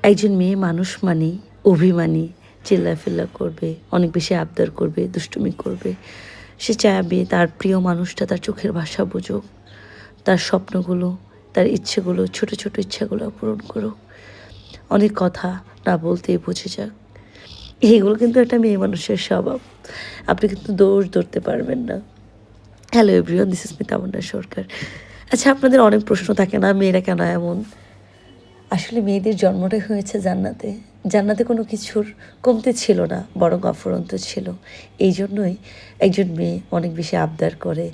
একজন মেয়ে মানুষ মানেই অভিমানী, চিল্লাফিল্লা করবে, অনেক বেশি আবদার করবে, দুষ্টুমি করবে। সে চাইবে তার প্রিয় মানুষটা তার চোখের ভাষা বুঝুক, তার স্বপ্নগুলো, তার ইচ্ছেগুলো, ছোট ছোট ইচ্ছাগুলো পূরণ করুক, অনেক কথা না বলতেই বুঝে যাক। এইগুলো কিন্তু একটা মেয়ে মানুষের স্বভাব, আপনি কিন্তু দোষ ধরতে পারবেন না। Hello everyone, this is me Tamanna Sarkar. আচ্ছা, আপনাদের অনেক প্রশ্ন থাকে না, মেয়েরা কেন এমন? আসলে মেয়েদের জন্মটাই হয়েছে জান্নাতে। জান্নাতে কোনো কিছুর কমতি ছিল না, বরং অফুরন্ত ছিল। এই জন্যই একজন মেয়ে অনেক বেশি আবদার করে,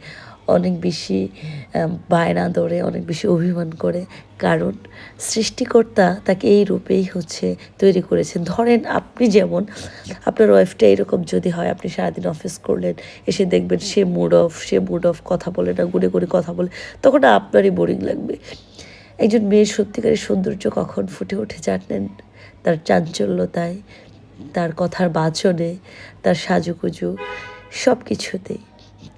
অনেক বেশি বায়না ধরে, অনেক বেশি অভিমান করে। কারণ সৃষ্টিকর্তা তাকে এই রূপেই তৈরি করেছেন। ধরেন আপনি যেমন, আপনার ওয়াইফটা এরকম যদি হয়, আপনি সারাদিন অফিস করলেন, এসে দেখবেন সে মুড অফ কথা বলে না, গুনে গুনে কথা বলে, তখন আপনারই বোরিং লাগবে। একজন মেয়ের সত্যিকারের সৌন্দর্য কখন ফুটে ওঠে জানেন? তার চাঞ্চল্যতায়, তার কথার বাচনে, তার সাজুগুজু, সব কিছুতেই।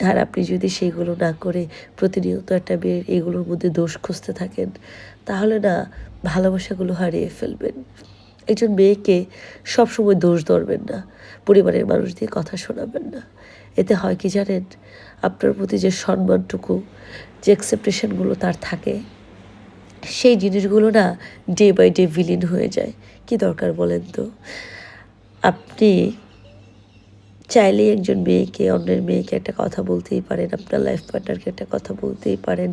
আর আপনি যদি সেইগুলো না করে প্রতিনিয়ত একটা মেয়ের এগুলোর মধ্যে দোষ খুঁজতে থাকেন, তাহলে না ভালোবাসাগুলো হারিয়ে ফেলবেন। একজন মেয়েকে সবসময় দোষ ধরবেন না, পরিবারের মানুষ দিয়ে কথা শোনাবেন না। এতে হয় কি জানেন? আপনার প্রতি যে সম্মানটুকু, যে অ্যাকসেপ্টেশনগুলো তার থাকে, সেই জিনিসগুলো না ডে বাই ডে বিলীন হয়ে যায়। কি দরকার বলেন তো? আপনি চাইলেই একজন মেয়েকে, অন্যের মেয়েকে একটা কথা বলতেই পারেন, আপনার লাইফ পার্টনারকে একটা কথা বলতেই পারেন।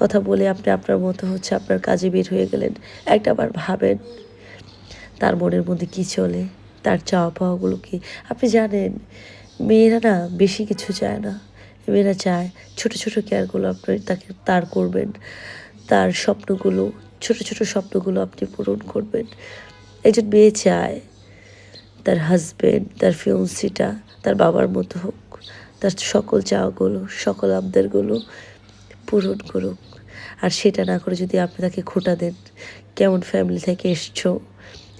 কথা বলে আপনি আপনার মতো আপনার কাজে বের হয়ে গেলেন। একটাবার ভাবেন তার মনের মধ্যে কী চলে, তার চাওয়া পাওয়াগুলো কী। আপনি জানেন, মেয়েরা না বেশি কিছু চায় না। মেয়েরা চায় ছোট ছোট কেয়ারগুলো আপনি তার করবেন, তার স্বপ্নগুলো, ছোট ছোট স্বপ্নগুলো আপনি পূরণ করবেন। একজন মেয়ে চায় তার হাজবেন্ড, তার ফিয়ন্সিটা তার বাবার মতো হোক, তার সকল চাওয়াগুলো, সকল আবদারগুলো পূরণ করুক। আর সেটা না করে যদি আপনি তাকে খোঁটা দেন, কেমন ফ্যামিলি থেকে এসছো,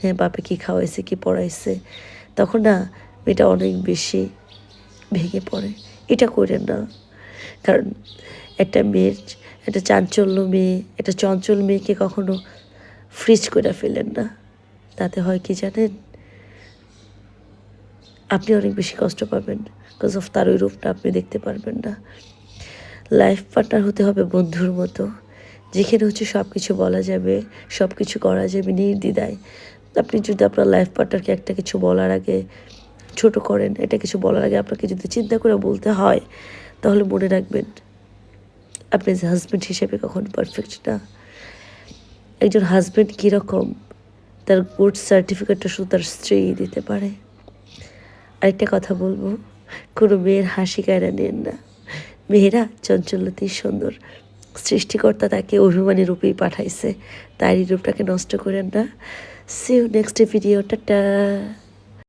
হ্যাঁ বাপে কী খাওয়াইছে, কী পড়াইছে, তখন না মেয়েটা অনেক বেশি ভেঙে পড়ে। এটা করেন না। কারণ একটা চাঞ্চল্য মেয়ে, একটা চঞ্চল মেয়েকে কখনো ফ্রিজ করে ফেলেন না। তাতে হয় কি জানেন? আপনি অনেক বেশি কষ্ট পাবেন, বিকজ অফ তার ওই রূপটা আপনি দেখতে পারবেন না। লাইফ পার্টনার হতে হবে বন্ধুর মতো, যেখানে সব কিছু বলা যাবে, সব কিছু করা যাবে নির্দ্বিধায়। আপনি যদি আপনার লাইফ পার্টনারকে একটা কিছু বলার আগে ছোট করেন, এটা কিছু বলার আগে আপনাকে যদি চিন্তা করে বলতে হয়, তাহলে মনে রাখবেন আপনি হাজব্যান্ড হিসেবে কখনো পারফেক্ট না। একজন হাজব্যান্ড কীরকম, তার গুড সার্টিফিকেটটা শুধু তার স্ত্রী দিতে পারে। আরেকটা কথা বলবো, কোনো মেয়ের হাসি কায়রা নেন না। মেয়েরা চঞ্চলতাই সুন্দর। সৃষ্টিকর্তা তাকে অভিমানী রূপেই পাঠাইছে, তারই রূপটাকে নষ্ট করেন না। See you next video, tata.